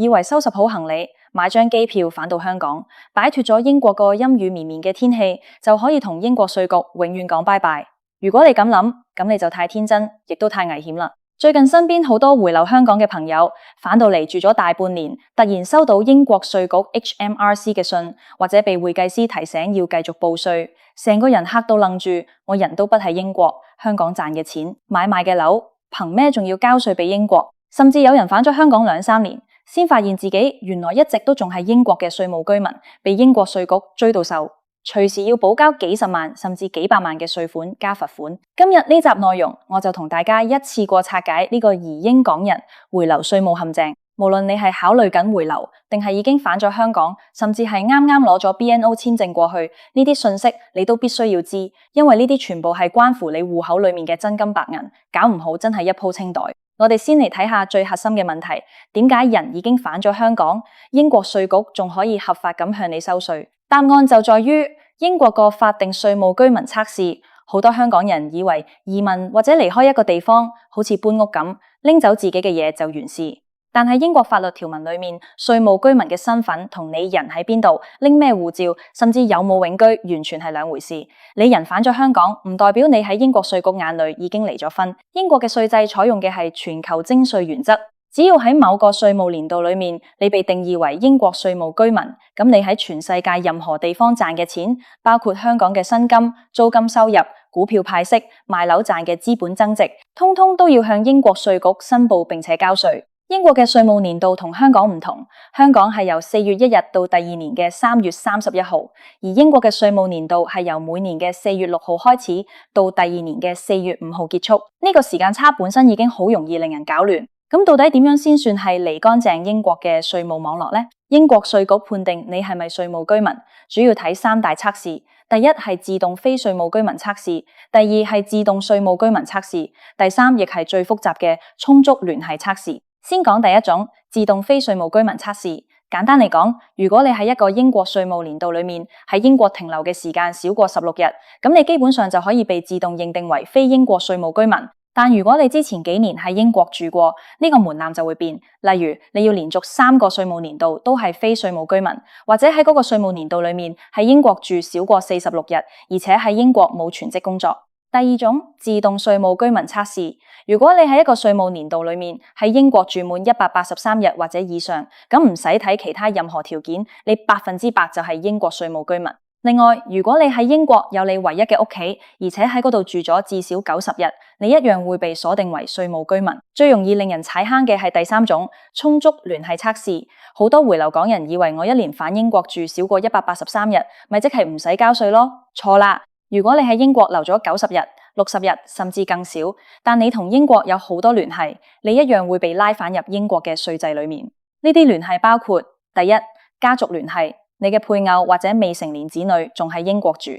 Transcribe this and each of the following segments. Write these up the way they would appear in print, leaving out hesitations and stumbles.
以為收拾好行李，買張機票返到香港，擺脫咗英國個陰雨綿綿嘅天氣，就可以同英國稅局永遠講拜拜。如果你咁諗，咁你就太天真，亦都太危險啦。最近身邊好多回流香港嘅朋友返到嚟住咗大半年，突然收到英國稅局 HMRC 嘅信，或者被會計師提醒要繼續報稅，成個人嚇到愣住。我人都不喺英國，香港賺嘅錢、買賣嘅樓，憑咩仲要交稅俾英國？甚至有人返咗香港2-3年，先發現自己原來一直都仲係英國嘅稅務居民，被英國稅局追到手，隨時要補交幾十萬甚至幾百萬嘅稅款加罰款。今日呢集內容，我就同大家一次過拆解呢個移英港人回流稅務陷阱。無論你係考慮緊回流，定係已經返咗香港，甚至係啱啱攞咗 BNO 簽證過去，呢啲信息你都必須要知，因為呢啲全部係關乎你戶口裏面嘅真金白銀，搞唔好真係一鋪清袋。我哋先嚟睇下最核心嘅問題，點解人已經返咗香港，英國稅局仲可以合法咁向你收稅？答案就在於英國個法定稅務居民測試。好多香港人以為移民或者離開一個地方，好似搬屋咁，拎走自己嘅嘢就完事。但係英國法律條文裏面，稅務居民嘅身份同你人喺邊度、拎咩護照，甚至有冇永居，完全係兩回事。你人返咗香港，唔代表你喺英國稅局眼裏已經離咗婚。英國嘅稅制採用嘅係全球徵稅原則，只要喺某個稅務年度裏面，你被定義為英國稅務居民，咁你喺全世界任何地方賺嘅錢，包括香港嘅薪金、租金收入、股票派息、賣樓賺嘅資本增值，通通都要向英國稅局申報並且交稅。英國嘅稅務年度同香港唔同，香港係由4月1日到第二年嘅3月31號，而英國嘅稅務年度係由每年嘅4月6號開始到第二年嘅4月5號結束。呢個時間差本身已經好容易令人搞亂。咁到底點樣先算係離乾淨英國嘅稅務網絡呢？英國稅局判定你係咪稅務居民，主要睇3大測試。第一係自動非稅務居民測試，第二係自動稅務居民測試，第三亦係最複雜嘅充足聯繫測試。先講第一種自動非稅務居民測試。簡單嚟講，如果你喺一個英國稅務年度裏面喺英國停留嘅時間少過16日，咁你基本上就可以被自動認定為非英國稅務居民。但如果你之前幾年喺英國住過，呢個門檻就會變。例如你要連續3個稅務年度都係非稅務居民，或者喺嗰個稅務年度裏面喺英國住少過46日，而且喺英國冇全職工作。第二種自動稅務居民測試，如果你喺一個稅務年度裏面喺英國住滿183日或者以上，咁唔使睇其他任何條件，你100%就係英國稅務居民。另外，如果你喺英國有你唯一嘅屋企，而且喺嗰度住咗至少90日，你一樣會被鎖定為稅務居民。最容易令人踩坑嘅係第三種充足聯繫測試。好多回流港人以為我一年返英國住少過183日，咪即係唔使交稅咯？錯啦！如果你喺英國留咗90日、60日甚至更少，但你同英國有好多聯繫，你一樣會被拉返入英國嘅稅制裏面。呢啲聯繫包括：第一，家族聯繫，你嘅配偶或者未成年子女仲喺英國住；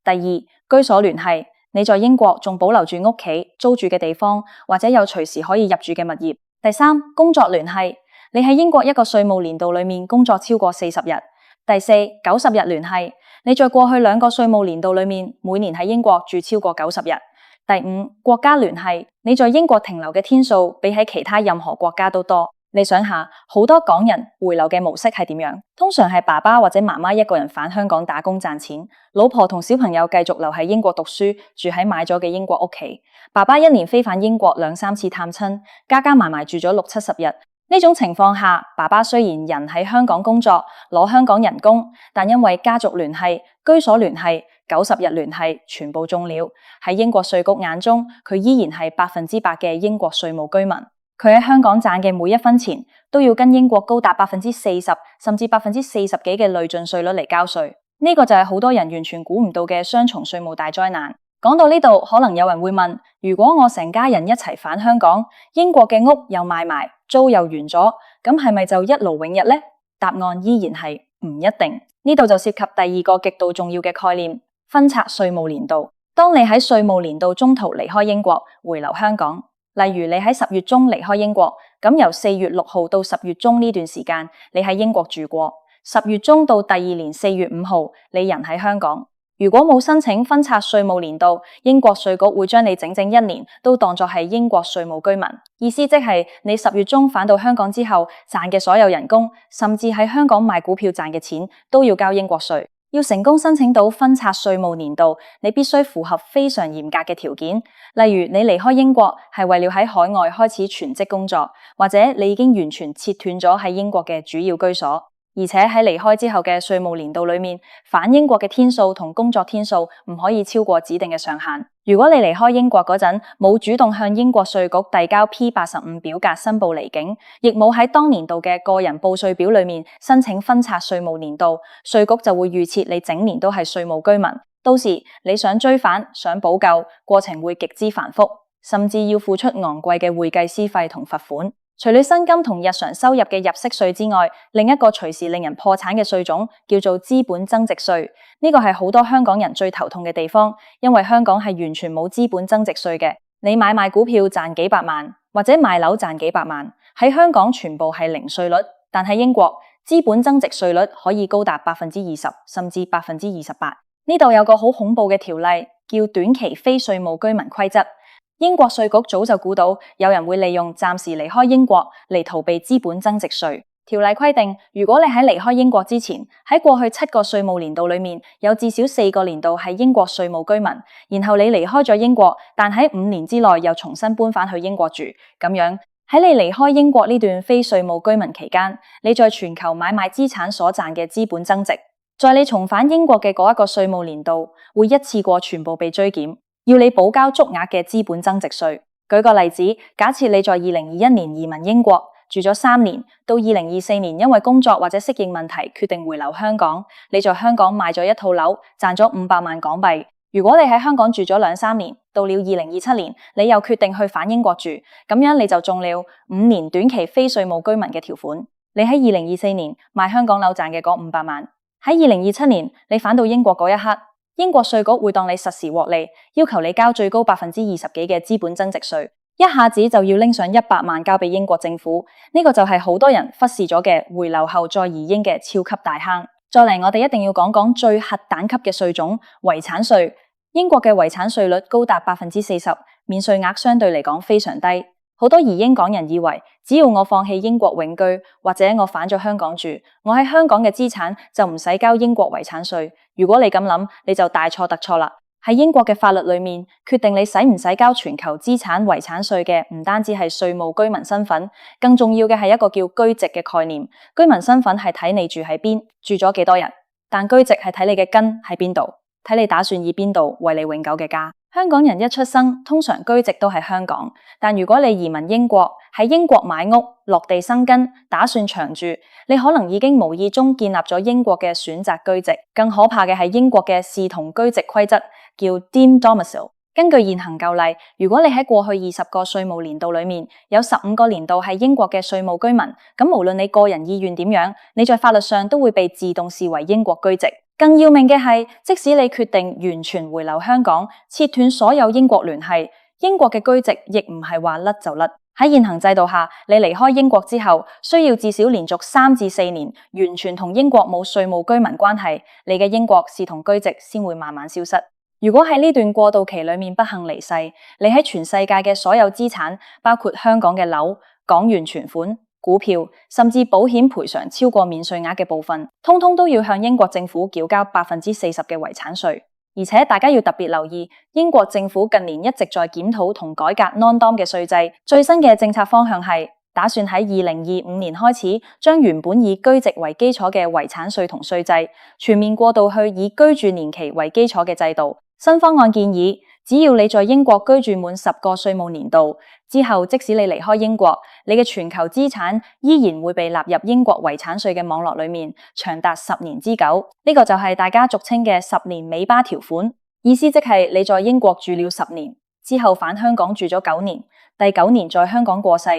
第二，居所聯繫，你在英國仲保留住屋企、租住嘅地方，或者有隨時可以入住嘅物業；第三，工作聯繫，你喺英國一個稅務年度裏面工作超過40日；第四，90日聯繫，你在過去2個稅務年度裏面每年喺英國住超過90日；第五，國家聯繫，你在英國停留嘅天數比喺其他任何國家都多。你想下，好多港人回流嘅模式係點樣？通常係爸爸或者媽媽一個人返香港打工賺錢，老婆同小朋友繼續留喺英國讀書，住喺買咗嘅英國屋企。爸爸一年飛返英國2-3次探親，加埋住咗60-70日。呢種情況下，爸爸雖然人喺香港工作，攞香港人工，但因為家族聯繫、居所聯繫、90日聯繫全部中了，喺英國稅局眼中，佢依然係100%嘅英國稅務居民。佢喺香港賺嘅每一分錢都要跟英國高達40%甚至40%幾嘅累進稅率嚟交稅。呢個就係好多人完全估唔到嘅雙重稅務大災難。講到呢度，可能有人會問：如果我成家人一齊返香港，英國嘅屋又賣埋，租又完咗，咁係咪就一勞永逸呢？答案依然係唔一定。呢度就涉及第二個極度重要嘅概念：分拆稅務年度。當你喺稅務年度中途離開英國，回流香港。例如你喺10月中離開英國，咁由4月6號到10月中呢段時間，你喺英國住過；10月中到第二年4月5號，你人喺香港。如果冇申請分拆稅務年度，英國稅局會將你整整1年都當作係英國稅務居民，意思即係你10月中返到香港之後賺嘅所有人工，甚至喺香港賣股票賺嘅錢都要交英國稅。要成功申請到分拆稅務年度，你必須符合非常嚴格嘅條件，例如你離開英國係為了喺海外開始全職工作，或者你已經完全切斷咗喺英國嘅主要居所。而且喺離開之後嘅稅務年度裏面，返英國嘅天數同工作天數唔可以超過指定嘅上限。如果你離開英國嗰陣冇主動向英國稅局遞交 P85 表格申報離境，亦冇喺當年度嘅個人報稅表裏面申請分拆稅務年度，稅局就會預設你整年都係稅務居民。到時你想追返、想補救，過程會極之繁複，甚至要付出昂貴嘅會計師費同罰款。除了薪金同日常收入嘅入息稅之外，另一個隨時令人破產嘅稅種叫做資本增值稅。呢個係好多香港人最頭痛嘅地方，因為香港係完全冇資本增值稅嘅。你買賣股票賺幾百萬，或者賣樓賺幾百萬，喺香港全部係零稅率，但喺英國資本增值稅率可以高達 20%， 甚至 28%。呢度有個好恐怖嘅條例，叫短期非稅務居民規則。英國稅局早就估到有人會利用暫時離開英國嚟逃避資本增值稅。條例規定，如果你喺離開英國之前，喺過去7個稅務年度裏面有至少4個年度係英國稅務居民，然後你離開咗英國，但喺5年之內又重新搬返去英國住，咁樣喺你離開英國呢段非稅務居民期間，你在全球買賣資產所賺嘅資本增值，在你重返英國嘅嗰一個稅務年度，會一次過全部被追檢。要你補交足額嘅資本增值稅。舉個例子，假設你在2021年移民英國，住咗3年，到2024年因為工作或者適應問題決定回流香港，你在香港買咗一套樓，賺咗500萬港幣。如果你喺香港住咗2-3年，到了2027年，你又決定去返英國住，咁樣你就中了5年短期非稅務居民嘅條款。你喺2024年賣香港樓賺嘅嗰500萬，喺2027年你返到英國嗰一刻，英國稅局會當你實時獲利，要求你交最高20%幾嘅資本增值稅，一下子就要拎上100萬交俾英國政府。呢個就係好多人忽視咗嘅回流後再移英嘅超級大坑。再嚟，我哋一定要講講最核彈級嘅稅種遺產稅。英國嘅遺產稅率高達 40%， 免稅額相對嚟講非常低。好多移英港人以為，只要我放棄英國永居，或者我返咗香港住，我喺香港嘅資產就唔使交英國遺產稅。如果你咁諗，你就大錯特錯啦。喺英國嘅法律裏面，決定你使唔使交全球資產遺產稅嘅，唔單止係稅務居民身份，更重要嘅係一個叫居籍嘅概念。居民身份係睇你住喺邊，住咗幾多日，但居籍係睇你嘅根喺邊度，睇你打算以邊度為你永久嘅家。香港人一出生，通常居籍都係香港，但如果你移民英國，喺英國買屋、落地生根，打算長住，你可能已經無意中建立咗英國嘅選擇居籍。更可怕嘅係英國嘅視同居籍規則，叫 Deemed Domicile。根據現行舊例，如果你喺過去20個稅務年度裏面有15個年度係英國嘅稅務居民，咁無論你個人意願點樣，你在法律上都會被自動視為英國居籍。更要命嘅係，即使你決定完全回流香港，切斷所有英國聯繫，英國嘅居籍亦唔係話甩就甩。喺現行制度下，你離開英國之後，需要至少連續3至4年完全同英國冇稅務居民關係，你嘅英國視同居籍先會慢慢消失。如果喺呢段過渡期裏面不幸離世，你喺全世界嘅所有資產，包括香港嘅樓、港元存款、股票，甚至保險賠償超過免稅額嘅部分，通通都要向英國政府繳交 40% 嘅遺產稅。而且大家要特別留意，英國政府近年一直在檢討同改革 Non-Dom 嘅稅制，最新嘅政策方向係打算喺2025年開始，將原本以居籍為基礎嘅遺產稅同稅制，全面過渡去以居住年期為基礎嘅制度。新方案建議，只要你在英國居住滿10個稅務年度之後，即使你離開英國，你嘅全球資產依然會被納入英國遺產稅嘅網絡裏面，長達10年之久。呢個就係大家俗稱嘅10年尾巴條款，意思即係你在英國住了10年之後返香港住咗9年，第9年在香港過世，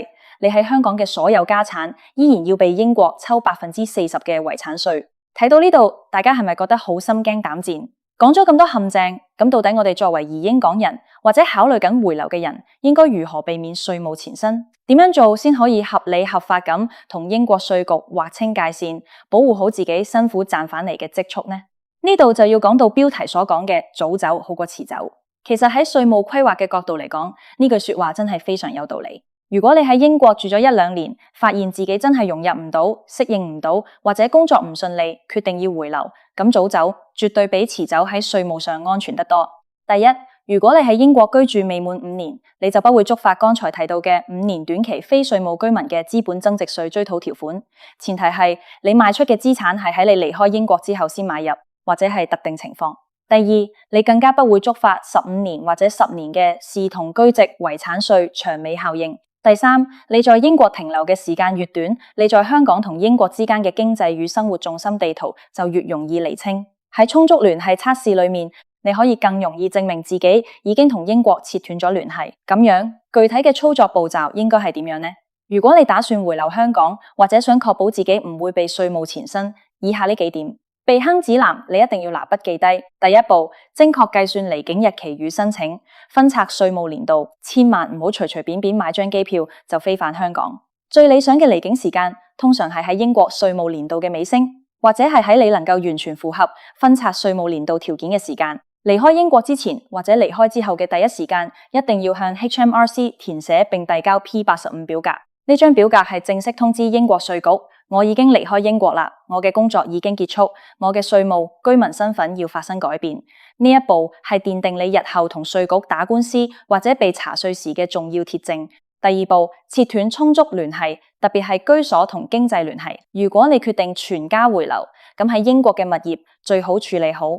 你喺香港嘅所有家產依然要被英國抽 40% 嘅遺產稅。睇到呢度，大家係咪覺得好心驚膽戰？講咗咁多陷阱，咁到底我哋作為移英港人或者考慮緊回流嘅人，應該如何避免稅務纏身？點樣做先可以合理合法咁同英國稅局劃清界線，保護好自己辛苦賺返嚟嘅積蓄呢？呢度就要講到標題所講嘅早走好過遲走。其實喺稅務規劃嘅角度嚟講，呢句說話真係非常有道理。如果你喺英國住咗1-2年，發現自己真係融入唔到、適應唔到，或者工作唔順利，決定要回流，咁早走絕對比遲走喺稅務上安全得多。第一，如果你喺英國居住未滿5年，你就不會觸發剛才提到嘅5年短期非稅務居民嘅資本增值稅追討條款，前提係你賣出嘅資產係喺你離開英國之後先買入，或者係特定情況。第二，你更加不會觸發15年或者10年嘅視同居籍遺產稅長尾效應。第三，你在英國停留嘅時間越短，你在香港同英國之間嘅經濟與生活重心地圖就越容易釐清。喺充足聯繫測試裏面，你可以更容易證明自己已經同英國切斷咗聯繫。咁樣，具體嘅操作步驟應該係點樣呢？如果你打算回流香港，或者想確保自己唔會被稅務纏身，以下呢幾點。避坑指南，你一定要拿筆記低。第一步，精確計算離境日期與申請，分拆稅務年度，千萬唔好隨隨便便買張機票就飛返香港。最理想嘅離境時間，通常係喺英國稅務年度嘅尾聲，或者係喺你能夠完全符合分拆稅務年度條件嘅時間。離開英國之前或者離開之後嘅第一時間，一定要向 HMRC 填寫並遞交 P85 表格。呢張表格係正式通知英國稅局，我已經離開英國啦，我嘅工作已經結束，我嘅稅務居民身份要發生改變。呢一步係奠定你日後同稅局打官司或者被查稅時嘅重要鐵證。第二步，切斷充足聯繫，特別係居所同經濟聯繫。如果你決定全家回流，咁喺英國嘅物業最好處理好。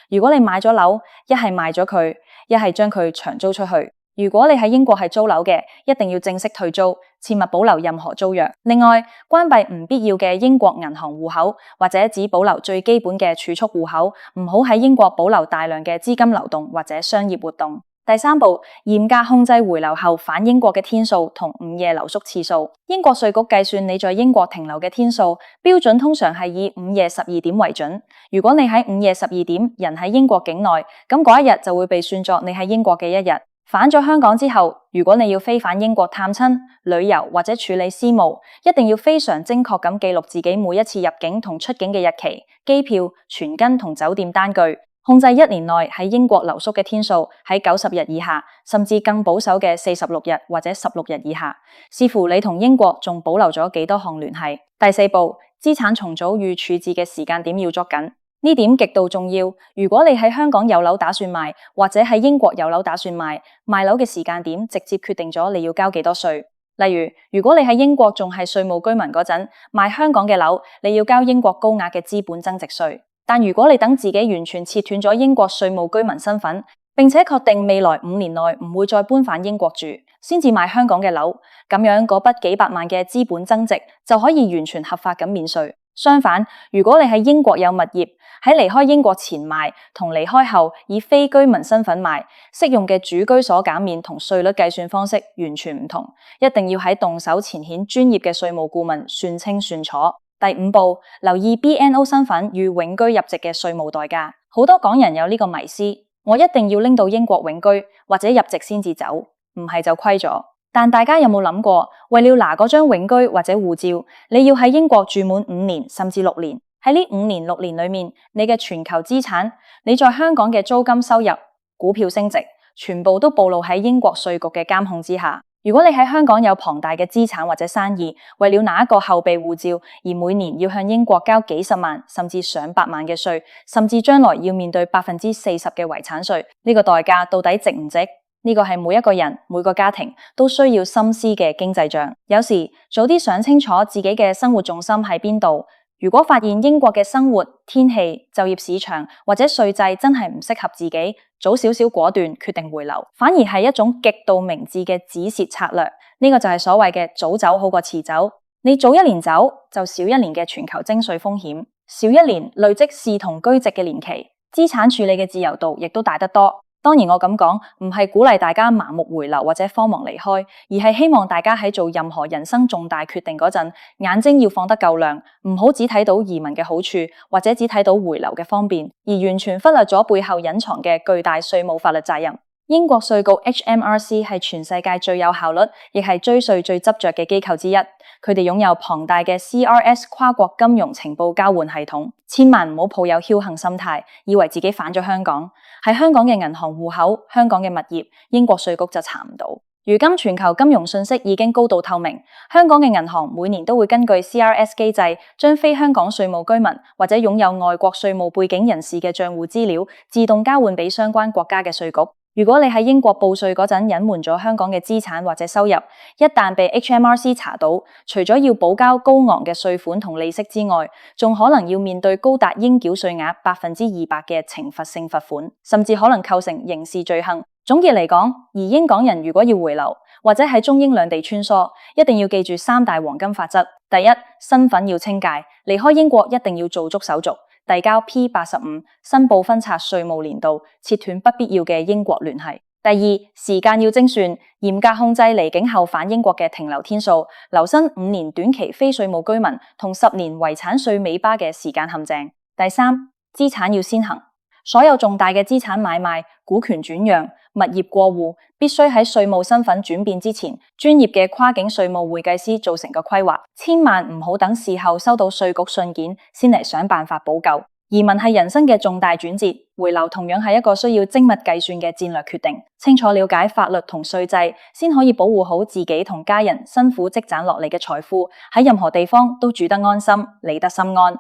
如果你買咗樓，一係賣咗佢，一係將佢長租出去。如果你喺英國係租樓嘅，一定要正式退租，切勿保留任何租約。另外，關閉唔必要嘅英國銀行戶口，或者只保留最基本嘅儲蓄戶口，唔好喺英國保留大量嘅資金流動或者商業活動。第三步，嚴格控制回流後返英國嘅天數同午夜留宿次數。英國稅局計算你在英國停留嘅天數，標準通常係以午夜12點為準。如果你喺午夜12點人喺英國境內，咁嗰一日就會被算作你喺英國嘅一日。返咗香港之後，如果你要飛返英國探親、旅遊或者處理私務，一定要非常精確咁記錄自己每一次入境同出境嘅日期、機票、全根同酒店單據，控制1年內喺英國留宿嘅天數喺90日以下，甚至更保守嘅46日或者16日以下，視乎你同英國仲保留咗幾多項聯繫。第四步，資產重組與處置嘅時間點要捉緊。呢點極度重要。如果你喺香港有樓打算賣，或者喺英國有樓打算賣，賣樓嘅時間點直接決定咗你要交幾多稅。例如，如果你喺英國仲係稅務居民嗰陣，賣香港嘅樓，你要交英國高額嘅資本增值稅。但如果你等自己完全切斷咗英國稅務居民身份，並且確定未來5年內唔會再搬返英國住，先至賣香港嘅樓，咁樣嗰筆幾百萬嘅資本增值就可以完全合法咁免稅。相反，如果你喺英國有物業，喺離開英國前賣同離開後以非居民身份賣，適用嘅主居所減免同稅率計算方式完全唔同，一定要喺動手前遣專業嘅稅務顧問算清算楚。第五步，留意 BNO 身份與永居入籍嘅稅務代價。好多港人有呢個迷思，我一定要拎到英國永居或者入籍先至走，唔係就虧咗。但大家有冇諗過，為了拿嗰張永居或者護照，你要喺英國住滿5年甚至6年。喺呢5年6年裏面，你嘅全球資產，你在香港嘅租金收入、股票升值，全部都暴露喺英國稅局嘅監控之下。如果你喺香港有龐大嘅資產或者生意，為了拿一個後備護照，而每年要向英國交幾十萬甚至上百萬嘅稅，甚至將來要面對40%嘅遺產稅，呢個代價到底值唔值？呢個係每一個人、每個家庭都需要深思嘅經濟賬。有時早啲想清楚自己嘅生活重心喺邊度。如果發現英國嘅生活、天氣、就業市場或者稅制真係唔適合自己，早少少果斷決定回流，反而係一種極度明智嘅止蝕策略。呢個就係所謂嘅早走好過遲走。你早1年走，就少1年嘅全球徵稅風險，少1年累積視同居籍嘅年期，資產處理嘅自由度亦都大得多。當然我咁講唔係鼓勵大家盲目回流或者慌忙離開，而係希望大家喺做任何人生重大決定嗰陣，眼睛要放得夠亮，唔好只睇到移民嘅好處，或者只睇到回流嘅方便，而完全忽略咗背後隱藏嘅巨大稅務法律責任。英國稅局 HMRC 係全世界最有效率，亦係追稅最執着嘅機構之一。佢哋擁有龐大嘅 CRS 跨國金融情報交換系統，千萬唔好抱有僥倖心態，以為自己返咗香港。喺香港嘅銀行戶口、香港嘅物業，英國稅局就查唔到。如今全球金融信息已經高度透明，香港嘅銀行每年都會根據 CRS 機制，將非香港稅務居民或者擁有外國稅務背景人士嘅賬戶資料自動交換俾相關國家嘅稅局。如果你喺英國報稅嗰陣隱瞞咗香港嘅資產或者收入，一旦被 HMRC 查到，除咗要補交高昂嘅稅款同利息之外，仲可能要面對高達應繳稅額200%嘅懲罰性罰款，甚至可能構成刑事罪行。總結嚟講，移英港人如果要回流或者喺中英兩地穿梭，一定要記住3大黃金法則。第一，身份要清界，離開英國一定要做足手續。遞交 P85， 申報分拆稅務年度，切斷不必要嘅英國聯繫。第二，時間要精算，嚴格控制離境後返英國嘅停留天數，留心5年短期非稅務居民同10年遺產稅尾巴嘅時間陷阱。第三，資產要先行，所有重大嘅資產買賣、股權轉讓、物業過戶，必須喺稅務身份轉變之前，專業嘅跨境稅務會計師做成個規劃，千萬唔好等事後收到稅局信件先嚟想辦法補救。移民係人生嘅重大轉折，回流同樣係一個需要精密計算嘅戰略決定。清楚了解法律同稅制，先可以保護好自己同家人辛苦積攢落嚟嘅財富，喺任何地方都住得安心，理得心安。